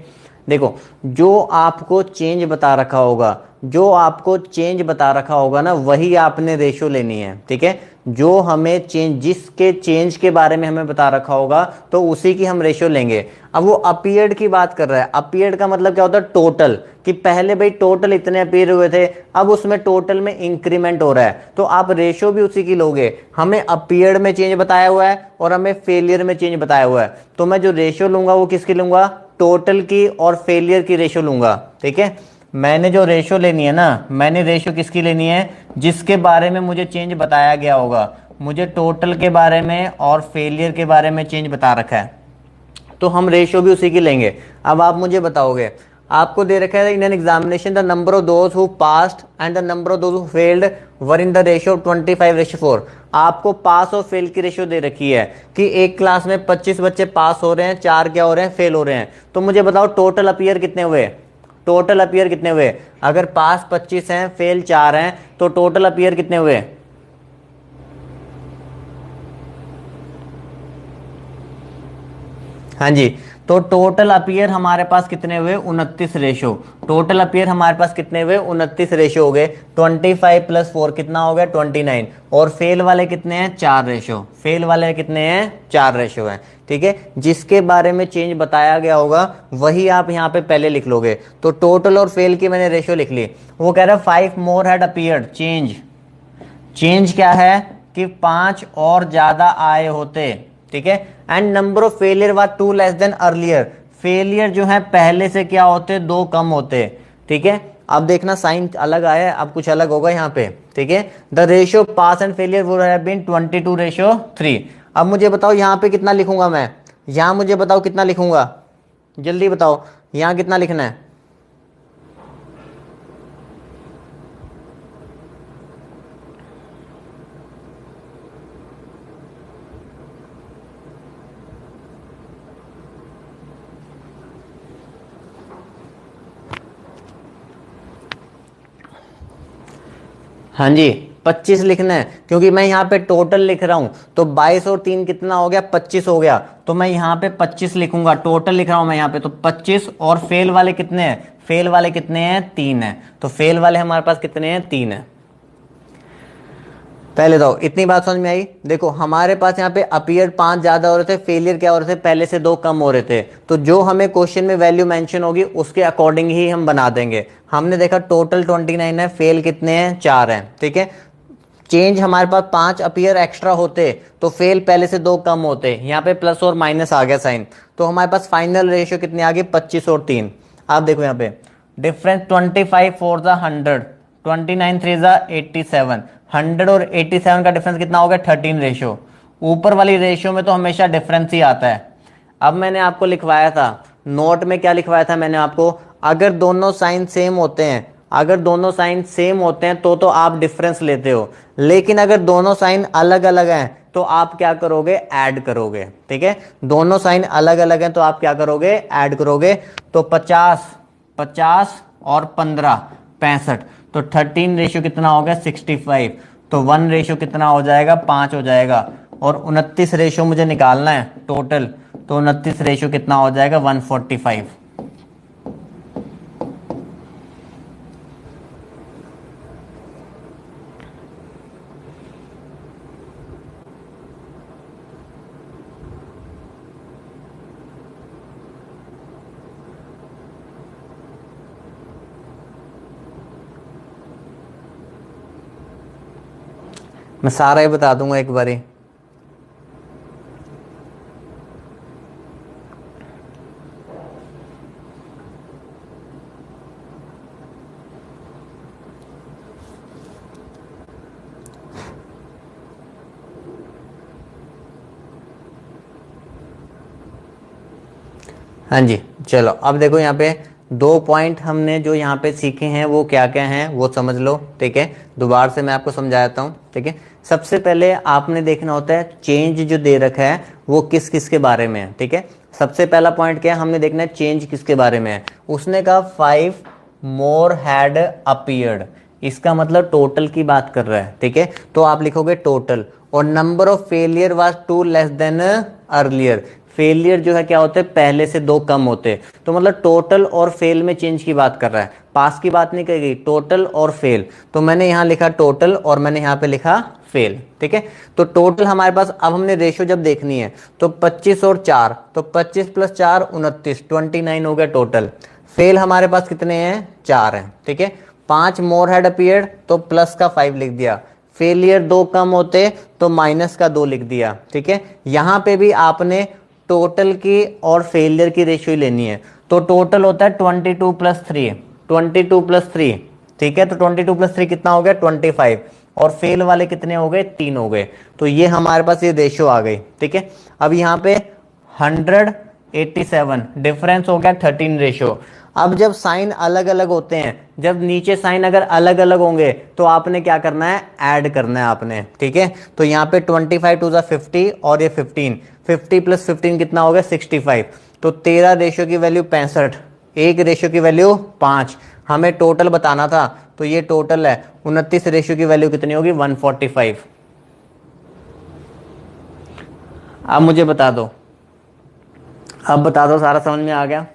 देखो, जो आपको चेंज बता रखा होगा जो आपको चेंज बता रखा होगा ना वही आपने रेशो लेनी है, ठीक है। जो हमें चेंज, जिसके चेंज के बारे में हमें बता रखा होगा तो उसी की हम रेशो लेंगे। अब वो अपीयर्ड की बात कर रहा है, अपीयर्ड का मतलब क्या होता है, टोटल, कि पहले भाई टोटल इतने अपीयर हुए थे, अब उसमें टोटल में इंक्रीमेंट हो रहा है, तो आप रेशो भी उसी की लोगे। हमें अपीयर्ड में चेंज बताया हुआ है और हमें फेलियर में चेंज बताया हुआ है, तो मैं जो रेशो लूंगा वो किसकी लूंगा, टोटल की और फेलियर की रेशो लूंगा, ठीक है। मैंने जो रेशो लेनी है ना, मैंने रेशो किसकी लेनी है, जिसके बारे में मुझे चेंज बताया गया होगा। मुझे टोटल के बारे में और फेलियर के बारे में चेंज बता रखा है, तो हम रेशो भी उसी की लेंगे। अब आप मुझे बताओगे, आपको दे रखा है in an examination the number of those who passed and the number of those who failed were in the ratio 25:4। आपको पास और फेल की रेशियो दे रखी है कि एक क्लास में 25 बच्चे पास हो रहे हैं, 4 क्या हो रहे हैं, फेल हो रहे हैं। तो मुझे बताओ टोटल अपीयर कितने हुए, टोटल अपीयर कितने हुए। अगर पास 25 हैं, फेल 4 हैं, तो टोटल अपीयर कितने हुए। हाँ जी, तो टोटल अपीयर हमारे पास कितने हुए, 29 रेशो। टोटल अपीयर हमारे पास कितने हुए, 29 रेशो हो गए। 25 + 4 कितना हो गया, 29। और फेल वाले कितने हैं, 4 रेशो। फेल वाले कितने हैं, 4 रेशो हैं, ठीक है। जिसके बारे में चेंज बताया गया होगा वही आप यहाँ पे पहले लिख लोगे। तो टोटल और फेल की मैंने रेशो लिख ली। वो कह रहा है 5 मोर हैड अपीयर्ड। चेंज, चेंज क्या है कि 5 और ज्यादा आए होते, ठीक है। And number of failure was 2 less than earlier. Failure जो है पहले से क्या होते, 2 कम होते, ठीक है। अब देखना साइन अलग आया है, अब कुछ अलग होगा यहाँ पे, ठीक है। The ratio pass and failure would have been 22:3। अब मुझे बताओ यहाँ पे कितना लिखूंगा मैं, यहाँ मुझे बताओ कितना लिखूंगा, जल्दी बताओ यहाँ कितना लिखना है। हाँ जी, 25 लिखना है, क्योंकि मैं यहाँ पे टोटल लिख रहा हूं, तो 22 और 3 कितना हो गया, 25 हो गया। तो मैं यहाँ पे 25 लिखूंगा, टोटल लिख रहा हूं मैं यहाँ पे, तो 25। और फेल वाले कितने हैं, फेल वाले कितने हैं, 3 है। तो फेल वाले हमारे पास कितने हैं, 3 है। पहले तो इतनी बात समझ में आई। देखो हमारे पास यहाँ पे अपीयर 5 ज्यादा हो रहे थे, फेलियर क्या हो रहे थे, पहले से 2 कम हो रहे थे। तो जो हमें क्वेश्चन में वैल्यू मेंशन होगी उसके अकॉर्डिंग ही हम बना देंगे। हमने देखा टोटल 29 है, फेल कितने हैं, 4 हैं, ठीक है। चेंज हमारे पास 5 अपीयर एक्स्ट्रा होते तो फेल पहले से 2 कम होते, यहाँ पे प्लस और माइनस आ गया साइन, तो हमारे पास फाइनल रेशियो कितनी आ गई, 25 और 3। आप देखो यहाँ पे डिफरेंस 25 4 100, 29 3 87, 100 और 87 का डिफरेंस कितना हो गया, 13 रेशियो। ऊपर वाली रेशियो में तो हमेशा डिफरेंस ही आता है। अब मैंने आपको लिखवाया था नोट में, क्या लिखवाया था मैंने आपको, अगर दोनों साइन सेम होते हैं, अगर दोनों साइन सेम होते हैं तो आप डिफरेंस लेते हो, लेकिन अगर दोनों साइन अलग अलग हैं तो आप क्या करोगे, ऐड करोगे, ठीक है। दोनों साइन अलग अलग हैं तो आप क्या करोगे, ऐड करोगे। तो 50 50 और 15 65, तो 13 रेशियो कितना हो गया, 65। तो 1 रेशियो कितना हो जाएगा, 5 हो जाएगा। और 29 रेशियो मुझे निकालना है टोटल, तो 29 रेशियो कितना हो जाएगा, 145। मैं सारा ही बता दूंगा एक बारी। हाँ जी, चलो अब देखो यहाँ पे 2 पॉइंट हमने जो यहाँ पे सीखे हैं वो क्या क्या हैं वो समझ लो, ठीक है। दोबारा से मैं आपको समझाता हूँ, ठीक है। सबसे पहले आपने देखना होता है चेंज जो दे रखा है वो किस किस के बारे में है, ठीक है। सबसे पहला पॉइंट क्या है, हमने देखना है चेंज किसके बारे में है। उसने कहा 5 मोर हैड अपीयर्ड, इसका मतलब टोटल की बात कर रहा है, ठीक है। तो आप लिखोगे टोटल। और number of failure was 2 less than earlier, failure जो है क्या होते हैं, पहले से 2 कम होते हैं। तो मतलब टोटल और फेल में चेंज की बात कर रहा है, पास की बात नहीं कही गई, टोटल और फेल। तो मैंने यहाँ लिखा टोटल और मैंने यहाँ पे लिखा फेल, ठीक है। तो टोटल हमारे पास, अब हमने रेशियो जब देखनी है तो 25 और 4, तो 25 + 4 29, 29 हो गया टोटल। फेल हमारे पास कितने हैं, 4 हैं, ठीक है। 5 मोर हैड अपीयर्ड, तो प्लस का 5 लिख दिया। फेलियर 2 कम होते तो माइनस का 2 लिख दिया, ठीक है। यहां पे भी आपने टोटल की और फेलियर की रेशियो लेनी है। तो टोटल होता है 22 + 3, 22 + 3, ठीक है। तो 22 + 3 कितना हो गया, 25। और फेल वाले कितने हो गए, 3 हो गए। तो ये हमारे पास ये रेशियो आ गई, ठीक है। अब यहाँ पे 187 डिफरेंस हो गया 13 रेशियो। अब जब साइन अलग अलग होते हैं, जब नीचे साइन अगर अलग अलग होंगे तो आपने क्या करना है, ऐड करना है आपने, ठीक है। तो यहाँ पे 25 2 50 और ये 15, 50 + 15 कितना हो गया, 65। तो 13 रेशियो की वैल्यू 65, एक रेशियो की वैल्यू 5। हमें टोटल बताना था, तो ये टोटल है। 29 रेशियो की वैल्यू कितनी होगी, 145। अब मुझे बता दो, अब बता दो, सारा समझ में आ गया।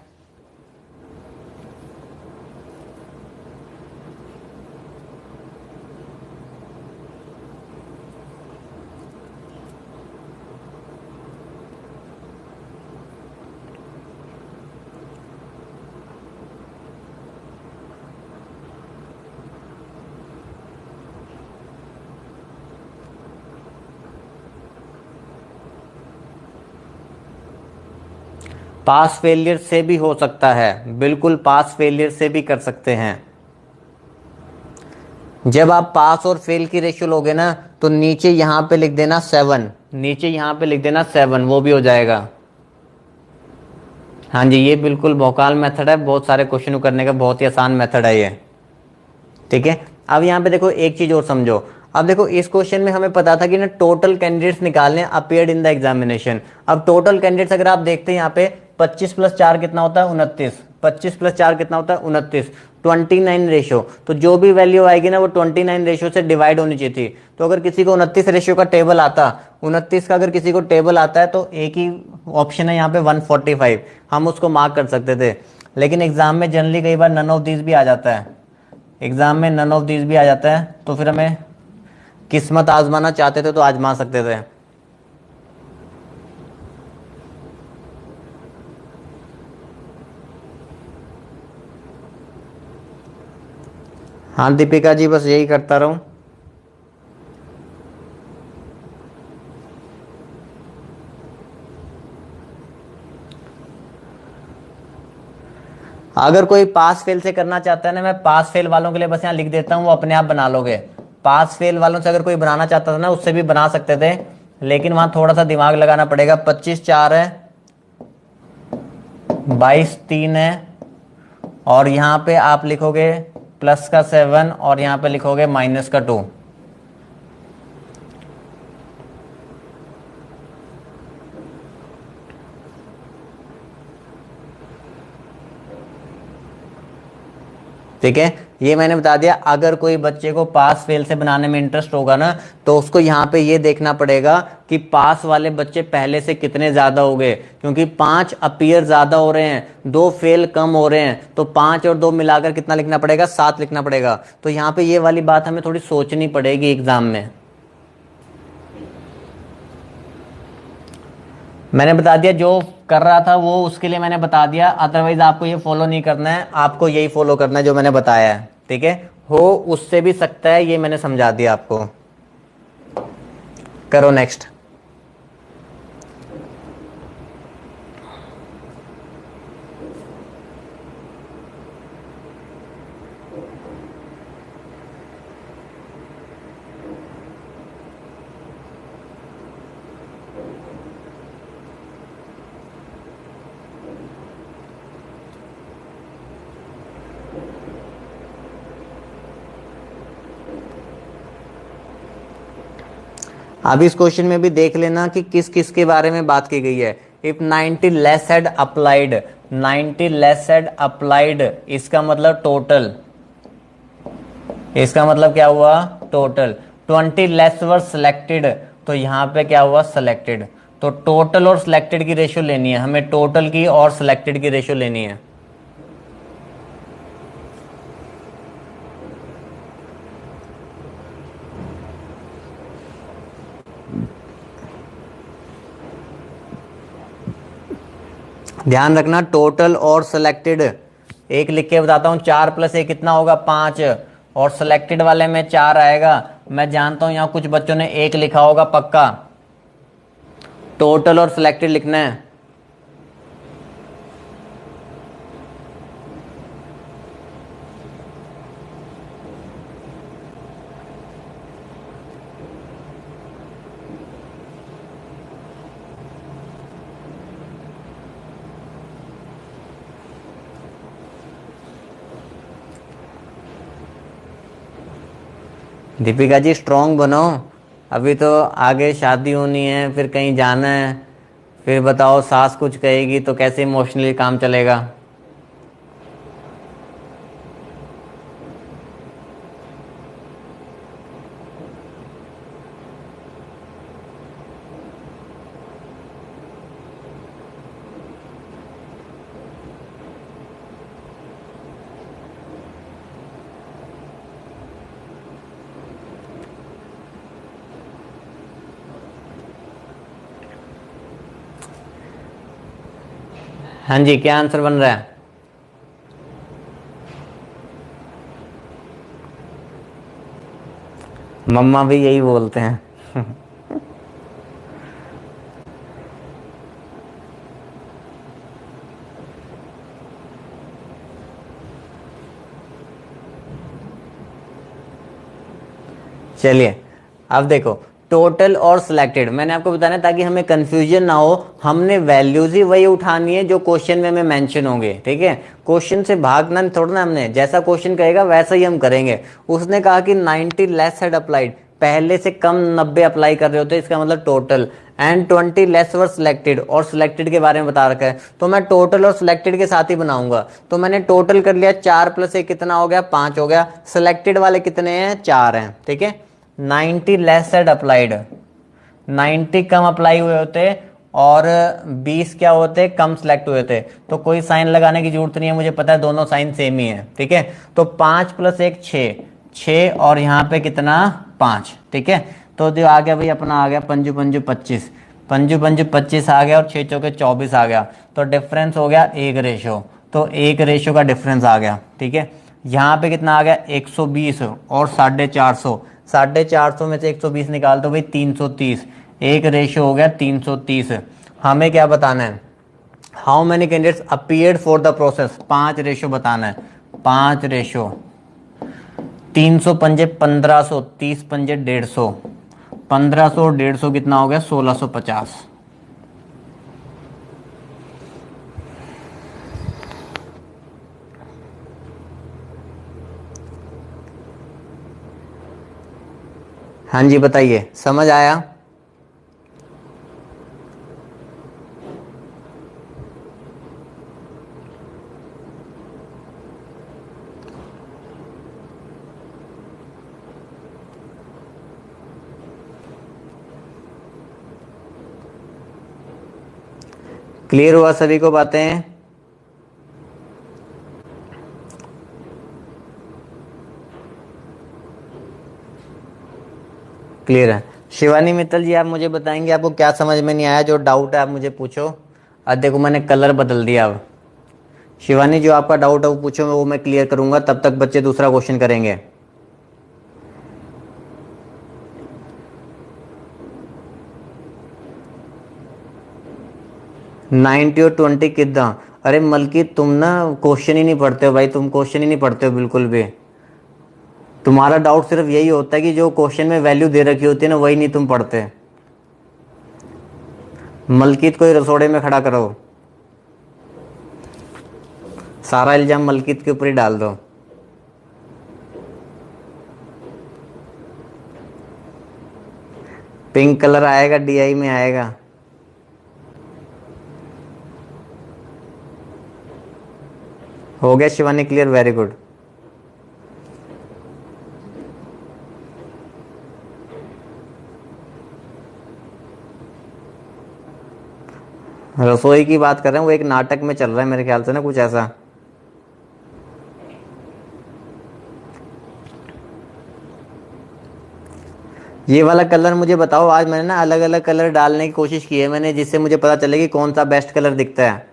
पास फेलियर से भी हो सकता है, बिल्कुल पास फेलियर से भी कर सकते हैं। जब आप पास और फेल की रेशियो लोगे ना, तो नीचे यहां पे लिख देना 7, नीचे यहां पे लिख देना 7, वो भी हो जाएगा। हाँ जी, ये बिल्कुल भौकाल मेथड है, बहुत सारे क्वेश्चन करने का बहुत ही आसान मेथड है ये, ठीक है। अब यहाँ पे देखो एक चीज और समझो। अब देखो इस क्वेश्चन में हमें पता था कि ना टोटल कैंडिडेट्स निकालने अपीयर्ड इन द एग्जामिनेशन। अब टोटल कैंडिडेट्स अगर आप देखते हैं यहाँ पे 25 + 4 कितना होता है, 29। 25 + 4 कितना होता है, 29। 29 रेशियो, तो जो भी वैल्यू आएगी ना वो 29 रेशियो से डिवाइड होनी चाहिए थी। तो अगर किसी को 29 रेशियो का टेबल आता, 29 का अगर किसी को टेबल आता है तो एक ही ऑप्शन है यहाँ पे 145, हम उसको मार्क कर सकते थे। लेकिन एग्जाम में जनरली कई बार नन ऑफ दिस भी आ जाता है, एग्जाम में नन ऑफ दिस भी आ जाता है, तो फिर हमें किस्मत आजमाना चाहते थे तो आजमा सकते थे। हाँ दीपिका जी, बस यही करता रहूं। अगर कोई पास फेल से करना चाहता है ना, मैं पास फेल वालों के लिए बस यहाँ लिख देता हूँ, वो अपने आप बना लोगे। पास फेल वालों से अगर कोई बनाना चाहता था ना, उससे भी बना सकते थे, लेकिन वहां थोड़ा सा दिमाग लगाना पड़ेगा। 25 4 है, 22 3 है, और यहाँ पे आप लिखोगे प्लस का 7 और यहाँ पे लिखोगे माइनस का 2। ठीक है, ये मैंने बता दिया। अगर कोई बच्चे को पास फेल से बनाने में इंटरेस्ट होगा ना, तो उसको यहाँ पे ये देखना पड़ेगा कि पास वाले बच्चे पहले से कितने ज्यादा हो गए, क्योंकि 5 अपीयर ज्यादा हो रहे हैं, 2 फेल कम हो रहे हैं, तो 5 और 2 मिलाकर कितना लिखना पड़ेगा, 7 लिखना पड़ेगा। तो यहाँ पे ये वाली बात हमें थोड़ी सोचनी पड़ेगी एग्जाम में। मैंने बता दिया, जो कर रहा था वो उसके लिए मैंने बता दिया, अदरवाइज आपको ये फॉलो नहीं करना है, आपको यही फॉलो करना है जो मैंने बताया है, ठीक है। हो उससे भी सकता है, ये मैंने समझा दिया आपको। करो नेक्स्ट। अब इस क्वेश्चन में भी देख लेना कि किस किस के बारे में बात की गई है। If 90 less had applied, 90 less had applied, इसका मतलब टोटल, इसका मतलब क्या हुआ, टोटल। 20 लेस वर सिलेक्टेड, तो यहां पे क्या हुआ, सिलेक्टेड। तो टोटल और सिलेक्टेड की रेशियो लेनी है हमें, टोटल की और सिलेक्टेड की रेशियो लेनी है। ध्यान रखना, टोटल और सिलेक्टेड, एक लिख के बताता हूँ, 4+1 कितना होगा 5, और सिलेक्टेड वाले में 4 आएगा। मैं जानता हूँ यहाँ कुछ बच्चों ने 1 लिखा होगा पक्का, टोटल और सिलेक्टेड लिखना है। दीपिका जी स्ट्रांग बनो, अभी तो आगे शादी होनी है, फिर कहीं जाना है, फिर बताओ सास कुछ कहेगी तो कैसे इमोशनली काम चलेगा। हाँ जी, क्या आंसर बन रहा है? मम्मा भी यही बोलते हैं। चलिए अब देखो, टोटल और सिलेक्टेड मैंने आपको बताना है ताकि हमें कंफ्यूजन ना हो। हमने वैल्यूज ही वही उठानी है जो क्वेश्चन में हमें मेंशन होंगे, ठीक है। क्वेश्चन से भागना नहीं थोड़ा ना, हमने जैसा क्वेश्चन कहेगा वैसा ही हम करेंगे। उसने कहा कि 90 लेस हैड अप्लाइड, पहले से कम 90 अप्लाई कर रहे होते, इसका मतलब total, and 20 less were selected, और सिलेक्टेड के बारे में बता रखा है, तो मैं टोटल और सिलेक्टेड के साथ ही बनाऊंगा। तो मैंने टोटल कर लिया, 4+1 कितना हो गया 5 हो गया, सिलेक्टेड वाले कितने हैं 4 हैं, ठीक है। 90 less had applied, 90 come apply हुए होते और 20 क्या होते कम सिलेक्ट हुए थे, तो कोई साइन लगाने की जरूरत नहीं है, मुझे पता है दोनों साइन सेम ही है, ठीक है। तो 5+1 6, 6 और यहाँ पे कितना 5, ठीक है। तो जो आ गया भाई अपना, आ गया पंजू पंजू 25, पंजू पंजू 25 आ गया, और 6 चौके 24 आ गया, तो डिफरेंस हो गया 1 रेशो, तो 1 रेशो का डिफरेंस आ गया, ठीक है। यहाँ पे कितना आ गया 120 और 450, 450 में से 120 निकाल दो भाई 330, एक रेशियो हो गया 330। हमें क्या बताना है, how many candidates appeared for the process, 5 ratio बताना है, 5 रेशियो, 300 पंजे 1500, 30 पंजे 150, 1500 और 150 कितना हो गया 1650। हाँ जी बताइए, समझ आया? क्लियर हुआ सभी को बातें? क्लियर है। शिवानी मित्तल जी, आप मुझे बताएंगे आपको क्या समझ में नहीं आया, जो डाउट है आप मुझे पूछो। अब देखो मैंने कलर बदल दिया। अब शिवानी जो आपका डाउट है वो पूछो, वो मैं क्लियर करूंगा, तब तक बच्चे दूसरा क्वेश्चन करेंगे। 90 और 20 कितना? अरे मलकी तुम ना क्वेश्चन ही नहीं पढ़ते हो भाई, तुम क्वेश्चन ही नहीं पढ़ते हो बिल्कुल भी। तुम्हारा डाउट सिर्फ यही होता है कि जो क्वेश्चन में वैल्यू दे रखी होती है ना, वही नहीं तुम पढ़ते। मलकीत को ही रसोड़े में खड़ा करो, सारा इल्जाम मलकीत के ऊपर ही डाल दो। पिंक कलर आएगा, डीआई में आएगा। हो गया शिवानी क्लियर, वेरी गुड। रसोई की बात कर रहे हैं, वो एक नाटक में चल रहा है मेरे ख्याल से ना, कुछ ऐसा। ये वाला कलर मुझे बताओ। आज मैंने ना अलग अलग कलर डालने की कोशिश की है मैंने, जिससे मुझे पता चले कि कौन सा बेस्ट कलर दिखता है।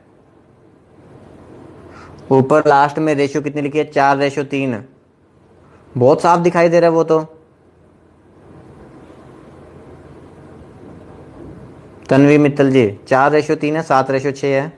ऊपर लास्ट में रेशियो कितनी लिखी है? 4:3। बहुत साफ दिखाई दे रहा है वो तो। तन्वी मित्तल जी, 4:3 है, 7:6 है।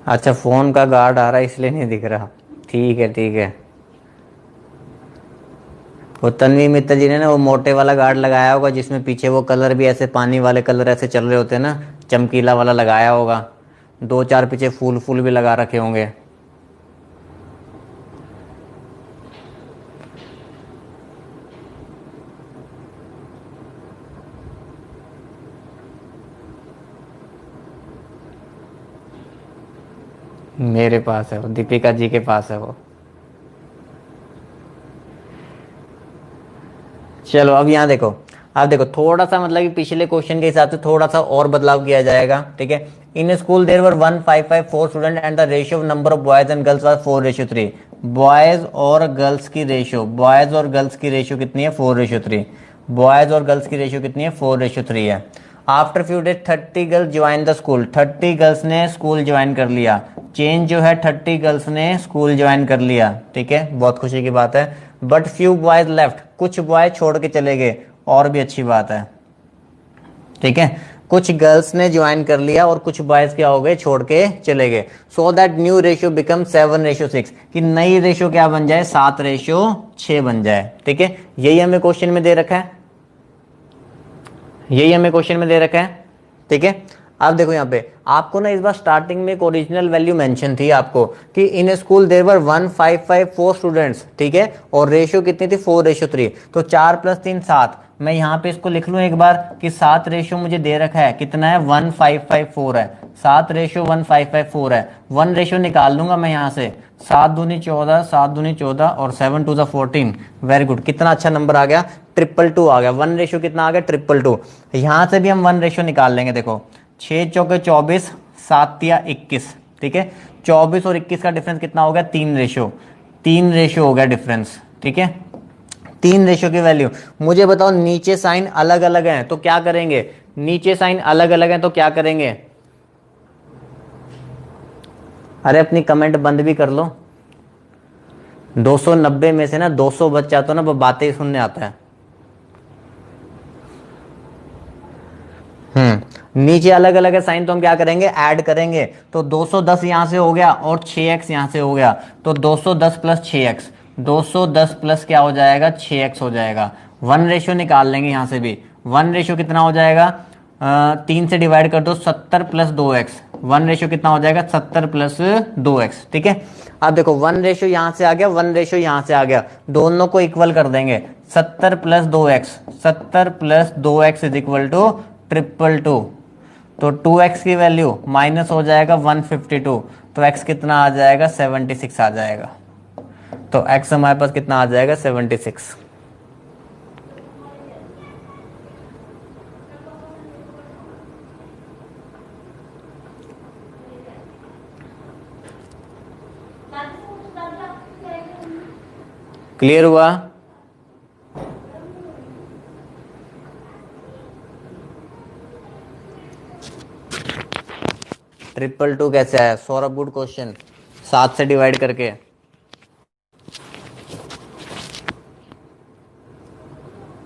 अच्छा, फोन का गार्ड आ रहा है इसलिए नहीं दिख रहा। ठीक है ठीक है। वो तन्वी मित्तल जी ने ना वो मोटे वाला गार्ड लगाया होगा, जिसमें पीछे वो कलर भी ऐसे पानी वाले कलर ऐसे चल रहे होते हैं ना, चमकीला वाला लगाया होगा। दो चार पीछे फूल फूल भी लगा रखे होंगे। मेरे पास है वो, दीपिका जी के पास है वो। चलो अब यहाँ देखो। अब देखो थोड़ा सा मतलब कि पिछले क्वेश्चन के हिसाब से थोड़ा सा और बदलाव किया जाएगा, ठीक है। In school there were 1554 student and the ratio of number of boys and girls was 4:3। Boys और गर्ल्स की रेशियो, बॉयज और गर्ल्स की रेशियो कितनी है? 4:3। बॉयज और गर्ल्स की रेशियो कितनी है? 4:3 है। After few days 30 girls join the school. 30 girls ने स्कूल ज्वाइन कर लिया। चेंज जो है 30 गर्ल्स ने स्कूल ज्वाइन कर लिया, ठीक है, बहुत खुशी की बात है। बट फ्यू बॉयज लेफ्ट, कुछ बॉय छोड़ के चले गए, और भी अच्छी बात है, ठीक है। कुछ गर्ल्स ने ज्वाइन कर लिया और कुछ बॉयज क्या हो गए? छोड़ के चले गए। So that new ratio become 7:6, कि नई रेशियो क्या बन जाए? 7:6 बन जाए, ठीक है। यही हमें क्वेश्चन में दे रखा है, यही हमें क्वेश्चन में दे रखा है, ठीक है। अब देखो यहाँ पे आपको ना इस बार स्टार्टिंग में एक ओरिजिनल वैल्यू मेंशन थी आपको, कि in school there were 1554 students, ठीक है, और रेशियो कितनी थी? 4:3। तो 4 + 3 7। मैं यहाँ पे इसको लिख लूँ एक बार कि 7 रेशियो मुझे दे रखा है, कितना है? 1554 है। 7:1554 है। 1 रेशियो निकाल लूंगा मैं यहाँ से। 7 दूनी 14, 7 दूनी 14 और 7 2 14। वेरी गुड, कितना अच्छा नंबर आ गया, 222 आ गया। 1 रेशियो कितना आ गया? 222। यहाँ से भी हम 1 रेशियो निकाल लेंगे। देखो 6 चौके 24, 7 तिया 21, ठीक है। 24 और 21 का डिफरेंस कितना हो गया? 3 रेशियो। 3 रेशियो हो गया डिफरेंस, ठीक है। 3 रेशियो की वैल्यू। मुझे बताओ नीचे साइन अलग अलग हैं तो क्या करेंगे? नीचे साइन अलग अलग हैं तो क्या करेंगे? अरे अपनी कमेंट बंद भी कर लो। 290 में से ना 200 बच जाता तो ना वो बातें ही सुनने आता है। नीचे अलग अलग है साइन, तो हम क्या करेंगे? ऐड करेंगे। तो 210 यहां से हो गया और 6x यहां से हो गया, तो 210 + 6x। 210 प्लस क्या हो जाएगा? 6x हो जाएगा। 1 रेशियो निकाल लेंगे यहां से भी। 1 रेशियो कितना हो जाएगा? 3 से डिवाइड कर दो, 70 + 2x। 1 रेशियो कितना हो जाएगा? 70 + 2x, ठीक है। अब देखो 1 रेशियो यहां से आ गया, 1 रेशियो यहां से आ गया, दोनों को इक्वल कर देंगे। 70 + 2x, 70 + 2x is equal to 222। तो 2x की वैल्यू माइनस हो जाएगा 152, तो x कितना आ जाएगा? 76 आ जाएगा। तो x हमारे पास कितना आ जाएगा? 76। क्लियर हुआ? 222 कैसे आया? Saurabh, good question. 7 से डिवाइड करके।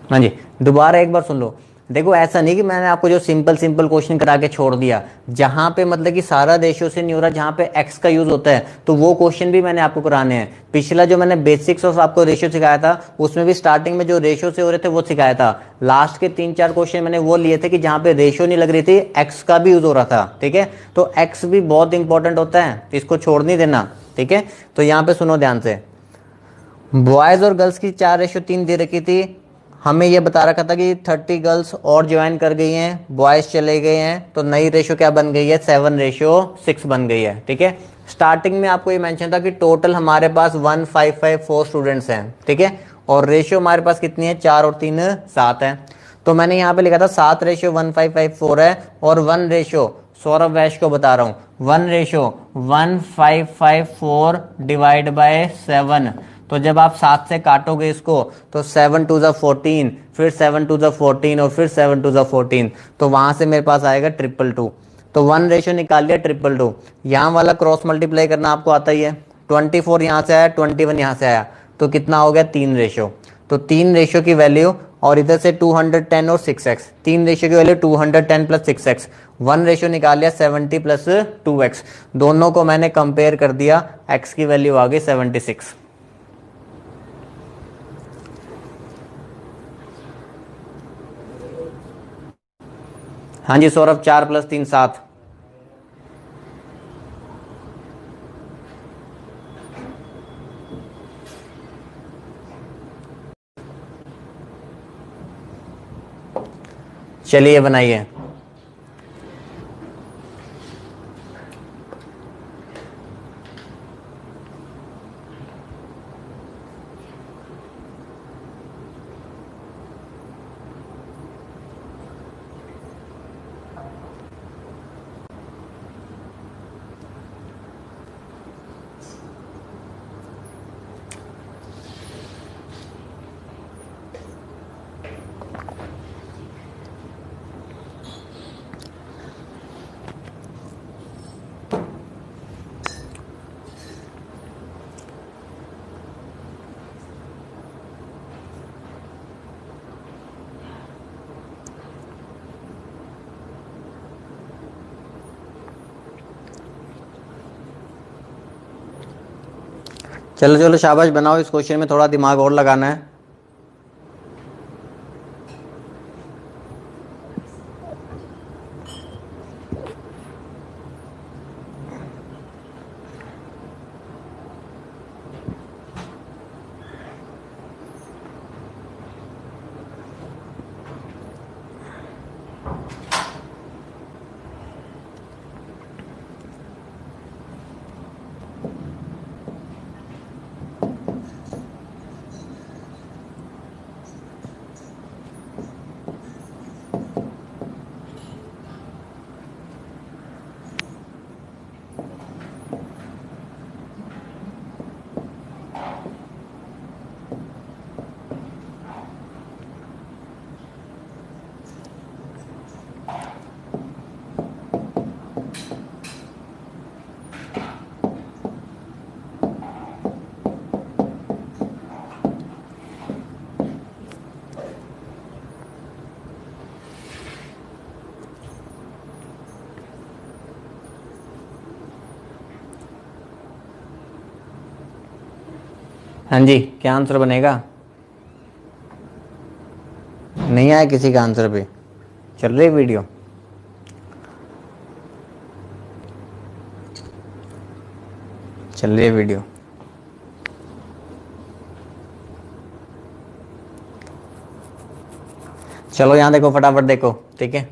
हाँ जी, दोबारा एक बार सुन लो। देखो ऐसा नहीं कि मैंने आपको जो सिंपल सिंपल क्वेश्चन करा के छोड़ दिया, जहां पे मतलब कि सारा रेशियो से नहीं हो रहा, जहां पे एक्स का यूज होता है, तो वो क्वेश्चन भी मैंने आपको कराने हैं। पिछला जो मैंने बेसिक्स ऑफ आपको रेशियो सिखाया था, उसमें भी स्टार्टिंग में जो रेशियो से हो रहे थे वो सिखाया था। लास्ट के 3-4 क्वेश्चन मैंने वो लिए थे कि जहां पे रेशियो नहीं लग रही थी, एक्स का भी यूज हो रहा था, ठीक है। तो एक्स भी बहुत इंपॉर्टेंट होता है, इसको छोड़ नहीं देना। ठीक है। तो यहाँ पे सुनो ध्यान से, बॉयज और गर्ल्स की 4:3 दे रखी थी, हमें ये बता रखा था कि 30 गर्ल्स और ज्वाइन कर गई हैं, बॉयज चले गए हैं, तो नई रेशो क्या बन गई है, 7:6 बन गई है, ठीक है। स्टार्टिंग में आपको ये मेंशन था कि टोटल हमारे पास 1554 स्टूडेंट्स हैं, ठीक है, और रेशियो हमारे पास कितनी है, 4 और 3 7 है। तो मैंने यहाँ पे लिखा था 7:1554 है, और 1 सौरभ वैश को बता रहा हूँ, 1:1554 डिवाइड बाय 7। तो जब आप 7 से काटोगे इसको तो 7 2 ज़ा 14, फिर 7 2 ज़ा 14 और फिर 7 2 ज़ा 14, तो वहां से मेरे पास आएगा 222। तो 1 निकाल लिया 222। यहाँ वाला क्रॉस मल्टीप्लाई करना आपको आता ही है, 24 यहाँ से आया, 21 यहाँ से आया, तो कितना हो गया, 3 तो 3 की वैल्यू, और इधर से 210 और 6x, 3 की वैल्यू 210 प्लस 6x, 1 निकाल लिया 70 प्लस 2x, दोनों को मैंने कंपेयर कर दिया, x की वैल्यू आ गई 76। हाँ जी सौरभ, 4 + 3 7। चलिए बनाइए। चलो चलो शाबाश, बनाओ, इस क्वेश्चन में थोड़ा दिमाग और लगाना है। हाँ जी, क्या आंसर बनेगा? नहीं आया किसी का आंसर भी? चल रही वीडियो? चल रही है वीडियो? चलो यहाँ देखो, फटाफट देखो, ठीक है,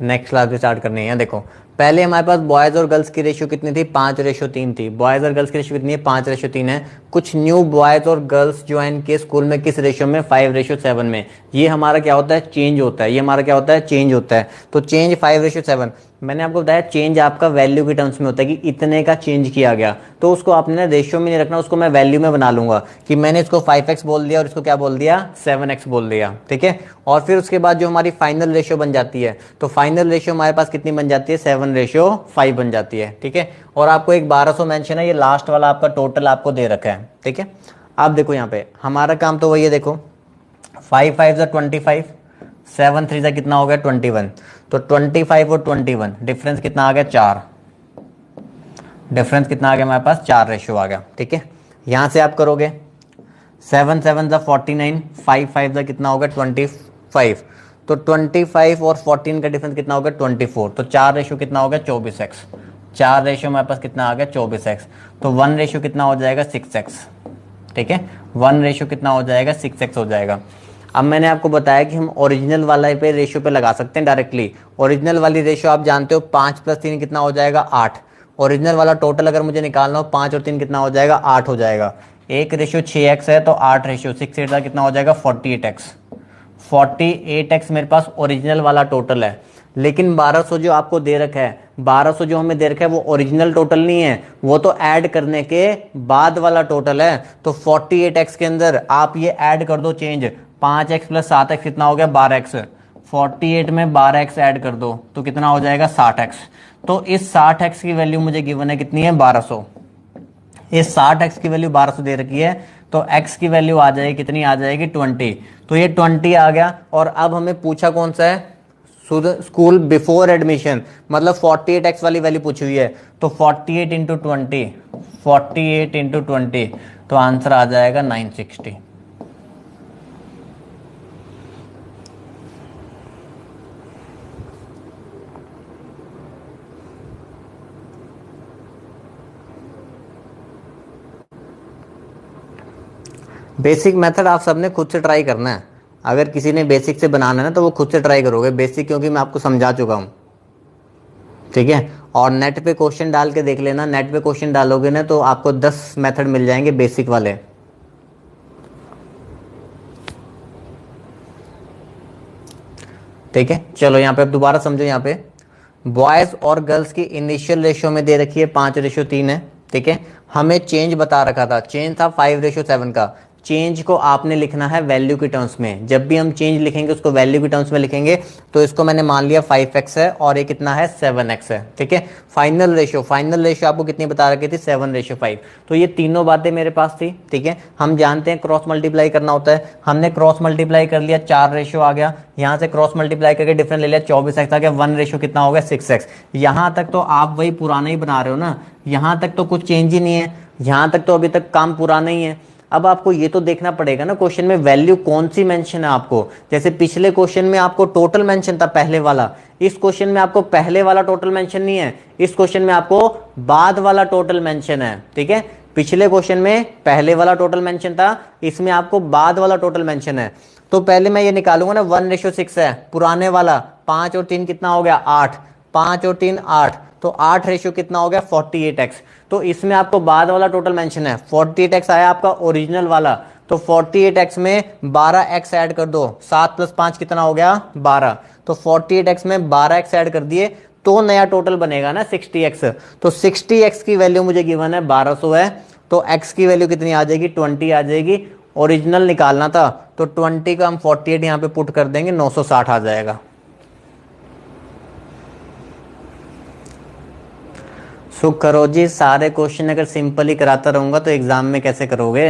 नेक्स्ट क्लास भी स्टार्ट करनी है। यहाँ देखो, पहले हमारे पास बॉयज और गर्ल्स की रेशियो कितनी थी, 5:3 थी। बॉयज और गर्ल्स की रेशियो कितनी है, 5:3 है। कुछ न्यू बॉयज और गर्ल्स ज्वाइन के स्कूल में किस रेशियो में, 5:7 में। ये हमारा क्या होता है, चेंज होता है, ये हमारा क्या होता है, चेंज होता है। तो चेंज 5:7। मैंने आपको बताया चेंज आपका वैल्यू के टर्म्स में होता है कि इतने का चेंज किया गया, तो उसको आपने रेशियो में नहीं रखना, उसको मैं वैल्यू में बना लूंगा कि मैंने इसको 5x बोल दिया और इसको क्या बोल दिया, 7x बोल दिया, ठीक है। और फिर उसके बाद जो हमारी फाइनल रेशियो बन जाती है, तो फाइनल रेशियो हमारे पास कितनी बन जाती है, 7:5 बन जाती है, ठीक है। और आपको एक 1200 मेंशन है, ये लास्ट वाला आपका टोटल आपको दे रखा है, ठीक है। आप देखो यहाँ पे हमारा काम तो वही है, देखो 5 5 25, 7 3 कितना हो गया, 21। तो 25 और 21 डिफरेंस कितना आ गया, 4। डिफरेंस कितना आ गया हमारे पास, 4 रेशियो आ गया, ठीक है। यहां से आप करोगे 7 7 49, 5 5 कितना होगा, 25। तो 25 और 14 का डिफरेंस कितना होगा, 24। तो 4 रेशियो कितना होगा, 24x। 4 रेशियो हमारे पास कितना आ गया 24x, तो 1 रेशियो कितना हो जाएगा 6x, ठीक है 1 रेशियो कितना हो जाएगा 6x हो जाएगा। अब मैंने आपको बताया कि हम ओरिजिनल वाला पे रेशियो पे लगा सकते हैं डायरेक्टली। ओरिजिनल वाली रेशियो आप जानते हो 5 + 3 कितना हो जाएगा 8। ओरिजिनल वाला टोटल अगर मुझे निकालना हो 5 और 3 कितना हो जाएगा 8 हो जाएगा। 1 रेशियो 6x है तो 8 रेशियो 6 8 कितना हो जाएगा 48x। 48x मेरे पास ओरिजिनल वाला टोटल है। लेकिन 1200 जो आपको दे रखा है, 1200 जो हमें दे रखा है वो ओरिजिनल टोटल नहीं है, वो तो ऐड करने के बाद वाला टोटल है। तो 48x के अंदर आप ये ऐड कर दो चेंज, 5x + 7x कितना हो गया 12x। 48 में 12x ऐड कर दो तो कितना हो जाएगा 60x। तो इस 60x की वैल्यू मुझे गिवन है कितनी है 1200। इस 60x की वैल्यू 1200 दे रखी है तो x की वैल्यू आ जाएगी कितनी आ जाएगी 20। तो ये 20 आ गया। और अब हमें पूछा कौन सा है स्कूल बिफोर एडमिशन, मतलब 48x वाली वैल्यू पूछी हुई है। तो 48 × 20, 48 × 20 तो आंसर आ जाएगा 960। बेसिक मेथड आप सबने खुद से ट्राई करना है। अगर किसी ने बेसिक से बनाना है ना तो वो खुद से ट्राई करोगे बेसिक, क्योंकि मैं आपको समझा चुका हूँ, ठीक है। और नेट पे क्वेश्चन डाल के देख लेना, नेट पे क्वेश्चन डालोगे ना तो आपको 10 मेथड मिल जाएंगे बेसिक वाले। ठीक है, चलो यहाँ पे अब दोबारा समझो। यहाँ पे बॉयज और गर्ल्स की इनिशियल रेशियो में दे रखी है 5:3 है, ठीक है। हमें चेंज बता रखा था, चेंज था 5:7 का। चेंज को आपने लिखना है वैल्यू के टर्म्स में। जब भी हम चेंज लिखेंगे उसको वैल्यू के टर्म्स में लिखेंगे। तो इसको मैंने मान लिया 5x है और ये कितना है 7x है, ठीक है। फाइनल रेशियो आपको कितनी बता रखी थी 7:5। तो ये तीनों बातें मेरे पास थी, ठीक है। हम जानते हैं क्रॉस मल्टीप्लाई करना होता है, हमने क्रॉस मल्टीप्लाई कर लिया 4 रेशियो आ गया। यहाँ से क्रॉस मल्टीप्लाई करके डिफरेंस ले लिया 24x आ गया। 1 रेशियो कितना हो गया 6x। यहाँ तक तो आप वही पुराना ही बना रहे हो ना, यहाँ तक तो कुछ चेंज ही नहीं है, यहाँ तक तो अभी तक काम पुराना ही है। अब आपको ये तो देखना पड़ेगा ना क्वेश्चन में वैल्यू कौन सी मेंशन है आपको। जैसे पिछले क्वेश्चन में आपको टोटल मेंशन था पहले वाला, इस क्वेश्चन में आपको पहले वाला टोटल मेंशन नहीं है, इस क्वेश्चन में आपको बाद वाला टोटल मेंशन है, ठीक है। पिछले क्वेश्चन में पहले वाला टोटल मेंशन था, इसमें आपको बाद वाला टोटल मेंशन है। तो पहले मैं ये निकालूंगा ना 1:6 है पुराने वाला, 5 और 3 कितना हो गया 8, 5 और 3 8, तो 8 रेशियो कितना हो गया 48x। तो इसमें आपको बाद वाला टोटल मेंशन है, 48x आया आपका ओरिजिनल वाला। तो 48x में 12x ऐड कर दो, 7 + 5 कितना हो गया 12। तो 48x में 12x ऐड कर दिए तो नया टोटल बनेगा ना 60x। तो 60x की वैल्यू मुझे गिवन है 1200 है, तो x की वैल्यू कितनी आ जाएगी 20 आ जाएगी। ओरिजिनल निकालना था तो 20 का हम 48 यहाँ पे पुट कर देंगे, 960 आ जाएगा। सुख करो जी, सारे क्वेश्चन अगर सिंपल ही कराता रहूंगा तो एग्जाम में कैसे करोगे।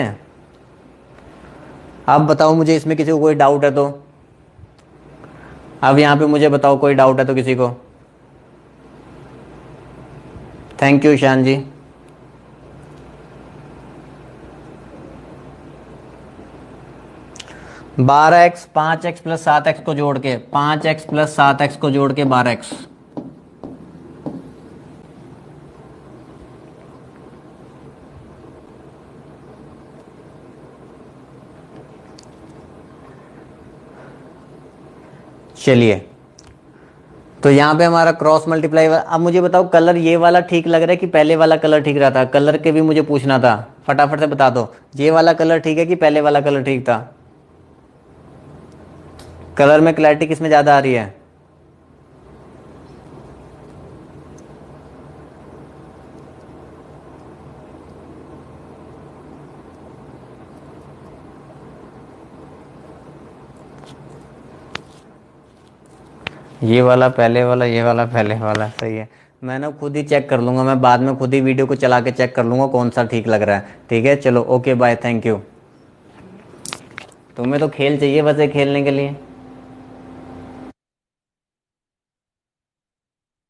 अब बताओ मुझे इसमें किसी को कोई डाउट है तो, अब यहाँ पे मुझे बताओ कोई डाउट है तो किसी को। थैंक यू ईशान जी। बारह एक्स 5x + 7x को जोड़ के, 5x + 7x को जोड़ के 12x। चलिए, तो यहाँ पे हमारा क्रॉस मल्टीप्लाई। अब मुझे बताओ कलर ये वाला ठीक लग रहा है कि पहले वाला कलर ठीक रहा था। कलर के भी मुझे पूछना था, फटाफट से बता दो ये वाला कलर ठीक है कि पहले वाला कलर ठीक था। कलर में क्लैरिटी किसमें ज्यादा आ रही है। ये वाला पहले वाला, ये वाला पहले वाला, सही है। मैं ना खुद ही चेक कर लूंगा, मैं बाद में खुद ही वीडियो को चला के चेक कर लूंगा कौन सा ठीक लग रहा है, ठीक है। चलो ओके बाय, थैंक यू। तुम्हें तो खेल चाहिए बस ये खेलने के लिए।